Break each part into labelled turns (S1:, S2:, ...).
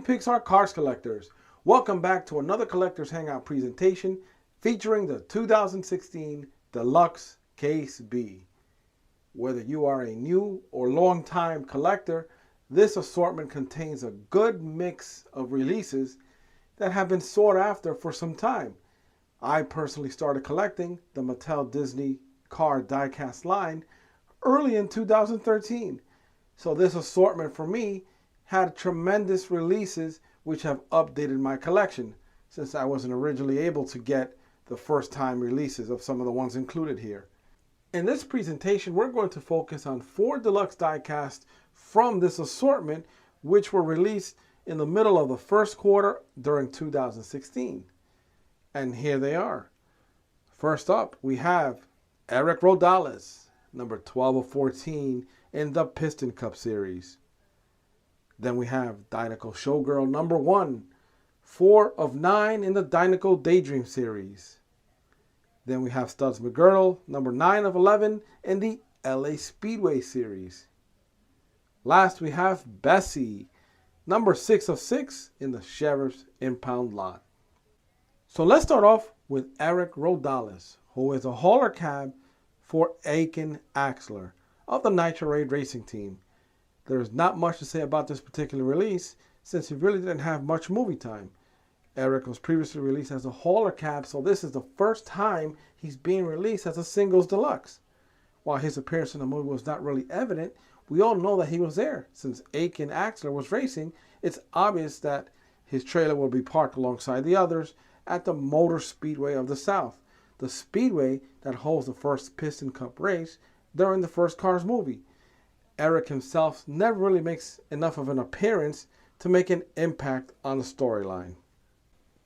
S1: Pixar Cars collectors. Welcome back to another Collectors Hangout presentation featuring the 2016 Deluxe Case B. Whether you are a new or long-time collector, this assortment contains a good mix of releases that have been sought after for some time. I personally started collecting the Mattel Disney car diecast line early in 2013. So this assortment for me had tremendous releases which have updated my collection since I wasn't originally able to get the first time releases of some of the ones included here. In this presentation, we're going to focus on 4 deluxe diecasts from this assortment which were released in the middle of the first quarter during 2016. And here they are. First up, we have Eric Rodales, number 12 of 14 in the Piston Cup series. Then we have Dinoco Show Girl, number 1, 4 of 9 in the Dinoco Daydream series. Then we have Studs McGirdle, number 9 of 11 in the LA Speedway series. Last we have Bessie, number 6 of 6 in the Sheriff's Impound lot. So let's start off with Eric Rodales, who is a hauler cab for Aiken Axler of the Nitro Raid Racing Team. There's not much to say about this particular release since he really didn't have much movie time. Eric was previously released as a hauler cab, so this is the first time he's being released as a singles deluxe. While his appearance in the movie was not really evident, we all know that he was there. Since Aiken Axler was racing, it's obvious that his trailer will be parked alongside the others at the Motor Speedway of the South, the speedway that holds the first Piston Cup race during the first Cars movie. Eric himself never really makes enough of an appearance to make an impact on the storyline.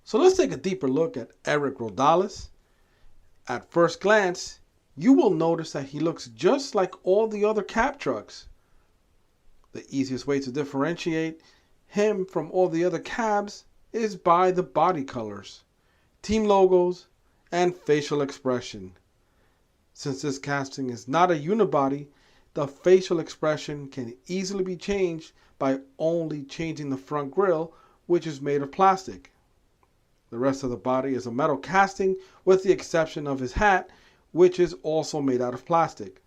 S1: So let's take a deeper look at Eric Rodales. At first glance, you will notice that he looks just like all the other cab trucks. The easiest way to differentiate him from all the other cabs is by the body colors, team logos, and facial expression. Since this casting is not a unibody, the facial expression can easily be changed by only changing the front grille, which is made of plastic. The rest of the body is a metal casting with the exception of his hat, which is also made out of plastic.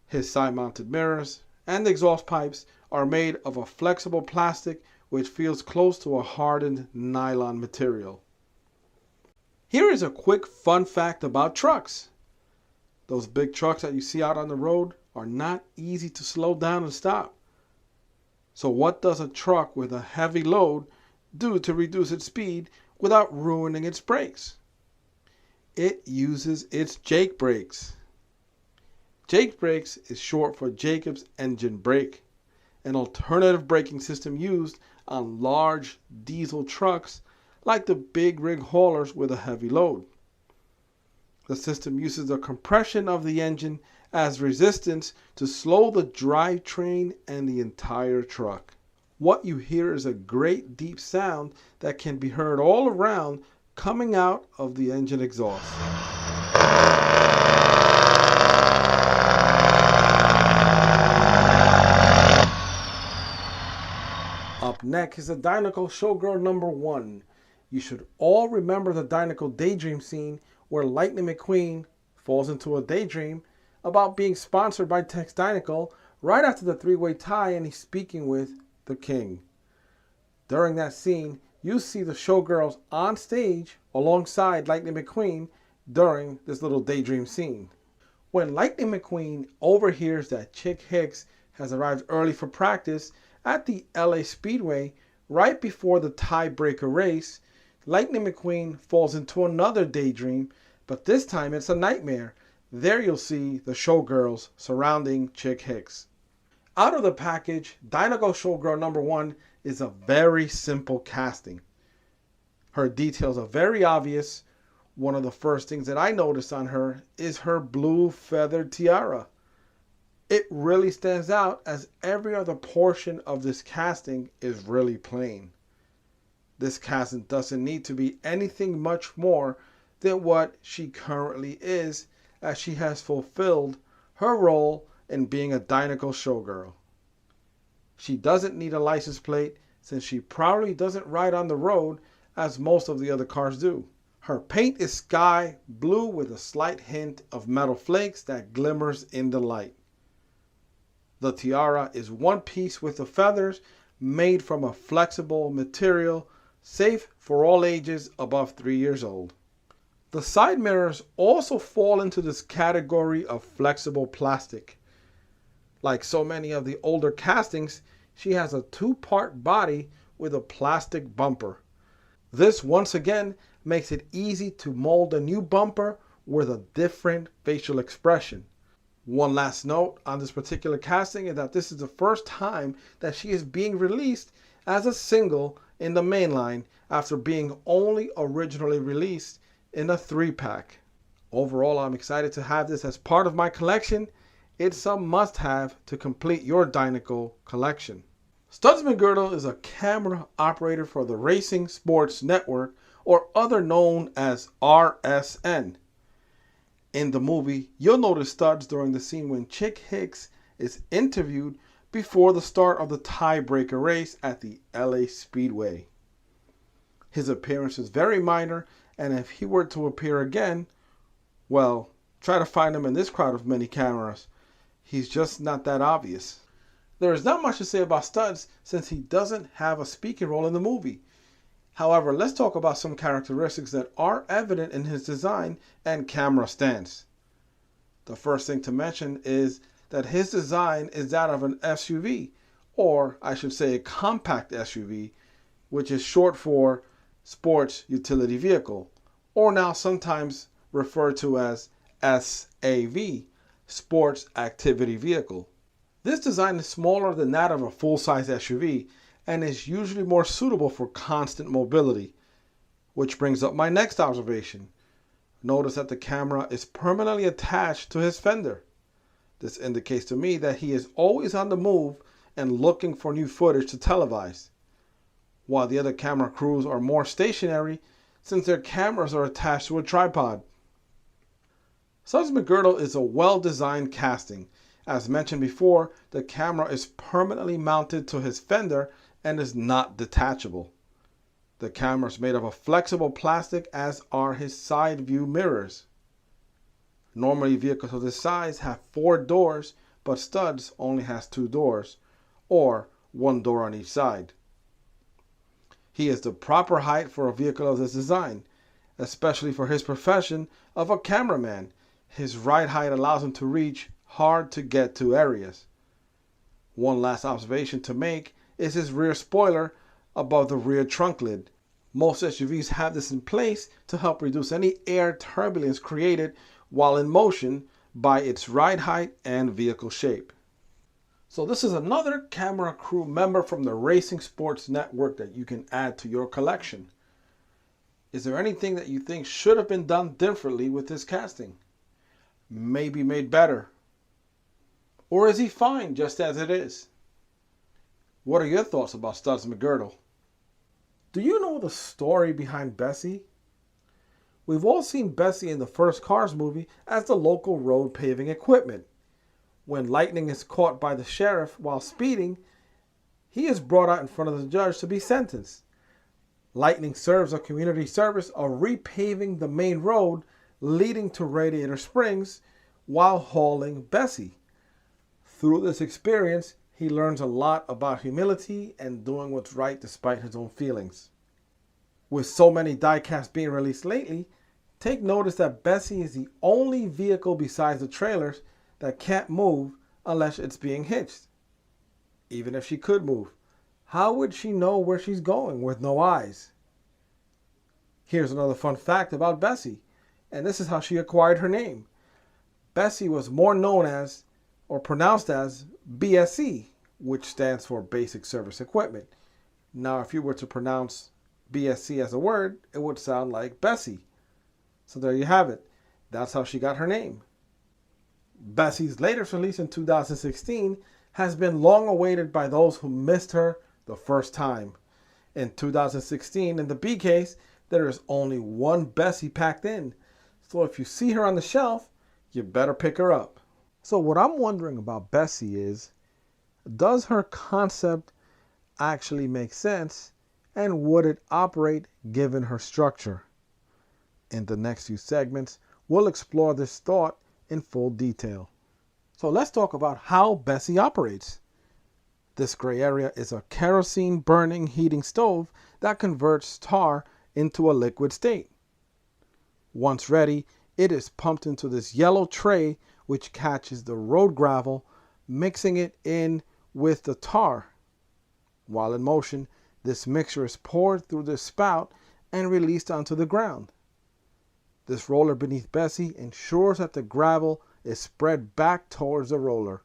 S1: His side-mounted mirrors and exhaust pipes are made of a flexible plastic which feels close to a hardened nylon material. Here is a quick fun fact about trucks. Those big trucks that you see out on the road are not easy to slow down and stop. So what does a truck with a heavy load do to reduce its speed without ruining its brakes? It uses its Jake brakes. Jake brakes is short for Jacob's engine brake, an alternative braking system used on large diesel trucks like the big rig haulers with a heavy load. The system uses the compression of the engine as resistance to slow the drivetrain and the entire truck. What you hear is a great deep sound that can be heard all around coming out of the engine exhaust. Up next is the Dinoco Show Girl number 1. You should all remember the Dinoco Daydream scene where Lightning McQueen falls into a daydream about being sponsored by Tex Dinoco right after the 3-way tie and he's speaking with the King. During that scene, you see the showgirls on stage alongside Lightning McQueen during this little daydream scene. When Lightning McQueen overhears that Chick Hicks has arrived early for practice at the LA Speedway right before the tiebreaker race, Lightning McQueen falls into another daydream, but this time it's a nightmare. There you'll see the showgirls surrounding Chick Hicks. Out of the package, Dinoco Show Girl number 1 is a very simple casting. Her details are very obvious. One of the first things that I noticed on her is her blue feathered tiara. It really stands out as every other portion of this casting is really plain. This casting doesn't need to be anything much more than what she currently is, as she has fulfilled her role in being a Dinoco showgirl. She doesn't need a license plate since she probably doesn't ride on the road as most of the other cars do. Her paint is sky blue with a slight hint of metal flakes that glimmers in the light. The tiara is one piece with the feathers, made from a flexible material, safe for all ages above 3 years old. The side mirrors also fall into this category of flexible plastic. Like so many of the older castings, she has a two-part body with a plastic bumper. This once again makes it easy to mold a new bumper with a different facial expression. One last note on this particular casting is that this is the first time that she is being released as a single in the mainline after being only originally released in a 3-pack. Overall, I'm excited to have this as part of my collection. It's a must-have to complete your Dinoco collection. Studs McGirdle is a camera operator for the Racing Sports Network, or other known as RSN. In the movie, you'll notice Studs during the scene when Chick Hicks is interviewed before the start of the tiebreaker race at the LA Speedway. His appearance is very minor, and if he were to appear again, well, try to find him in this crowd of many cameras. He's just not that obvious. There is not much to say about Studs since he doesn't have a speaking role in the movie. However, let's talk about some characteristics that are evident in his design and camera stance. The first thing to mention is that his design is that of an SUV, or I should say a compact SUV, which is short for Sports Utility Vehicle, or now sometimes referred to as SAV, Sports Activity Vehicle. This design is smaller than that of a full-size SUV and is usually more suitable for constant mobility, which brings up my next observation. Notice that the camera is permanently attached to his fender. This indicates to me that he is always on the move and looking for new footage to televise, while the other camera crews are more stationary since their cameras are attached to a tripod. Studs McGirdle is a well-designed casting. As mentioned before, the camera is permanently mounted to his fender and is not detachable. The camera is made of a flexible plastic, as are his side view mirrors. Normally vehicles of this size have 4 doors, but Studs only has 2 doors, or 1 door on each side. He is the proper height for a vehicle of this design, especially for his profession of a cameraman. His ride height allows him to reach hard to get to areas. One last observation to make is his rear spoiler above the rear trunk lid. Most SUVs have this in place to help reduce any air turbulence created while in motion by its ride height and vehicle shape. So this is another camera crew member from the Racing Sports Network that you can add to your collection. Is there anything that you think should have been done differently with this casting? Maybe made better? Or is he fine just as it is? What are your thoughts about Studs McGirdle? Do you know the story behind Bessie? We've all seen Bessie in the first Cars movie as the local road paving equipment. When Lightning is caught by the sheriff while speeding, he is brought out in front of the judge to be sentenced. Lightning serves a community service of repaving the main road leading to Radiator Springs while hauling Bessie. Through this experience, he learns a lot about humility and doing what's right despite his own feelings. With so many diecasts being released lately, take notice that Bessie is the only vehicle besides the trailers that can't move unless it's being hitched. Even if she could move, how would she know where she's going with no eyes? Here's another fun fact about Bessie, and this is how she acquired her name. Bessie was more known as, or pronounced as, BSE, which stands for Basic Service Equipment. Now, if you were to pronounce BSE as a word, it would sound like Bessie. So there you have it. That's how she got her name. Bessie's latest release in 2016 has been long awaited by those who missed her the first time. In 2016, in the B case, there is only one Bessie packed in. So if you see her on the shelf, you better pick her up. So what I'm wondering about Bessie is, does her concept actually make sense, and would it operate given her structure? In the next few segments, we'll explore this thought in full detail. So let's talk about how Bessie operates. This gray area is a kerosene burning heating stove that converts tar into a liquid state. Once ready, it is pumped into this yellow tray which catches the road gravel, mixing it in with the tar. While in motion, this mixture is poured through the spout and released onto the ground. This roller beneath Bessie ensures that the gravel is spread back towards the roller.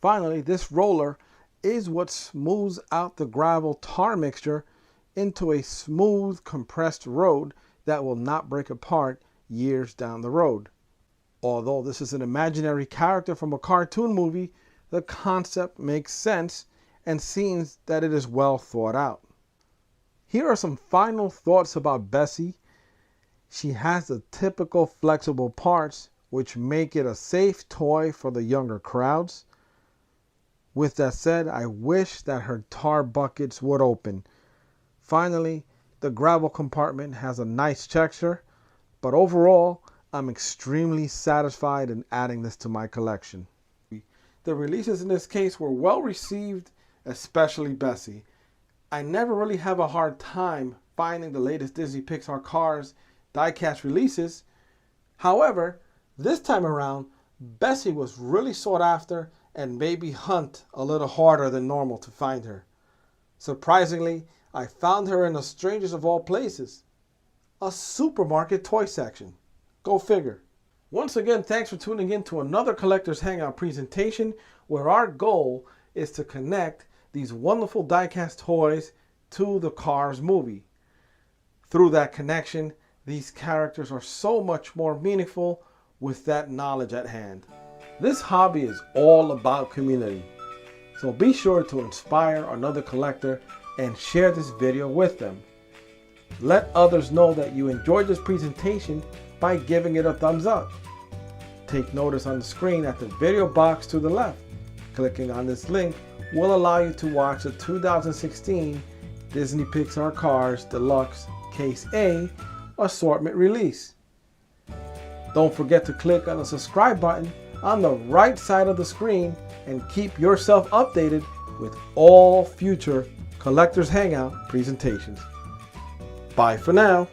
S1: Finally, this roller is what smooths out the gravel tar mixture into a smooth, compressed road that will not break apart years down the road. Although this is an imaginary character from a cartoon movie, the concept makes sense and seems that it is well thought out. Here are some final thoughts about Bessie. She has the typical flexible parts which make it a safe toy for the younger crowds. With that said, I wish that her tar buckets would open. Finally, the gravel compartment has a nice texture, but overall, I'm extremely satisfied in adding this to my collection. The releases in this case were well received, especially Bessie. I never really have a hard time finding the latest Disney Pixar Cars die-cast releases. However, this time around, Bessie was really sought after and made me hunt a little harder than normal to find her. Surprisingly, I found her in the strangest of all places, a supermarket toy section. Go figure. Once again, thanks for tuning in to another Collector's Hangout presentation where our goal is to connect these wonderful die-cast toys to the Cars movie. Through that connection, these characters are so much more meaningful with that knowledge at hand. This hobby is all about community, so be sure to inspire another collector and share this video with them. Let others know that you enjoyed this presentation by giving it a thumbs up. Take notice on the screen at the video box to the left. Clicking on this link will allow you to watch the 2016 Disney Pixar Cars Deluxe Case A assortment release. Don't forget to click on the subscribe button on the right side of the screen and keep yourself updated with all future Collector's Hangout presentations. Bye for now.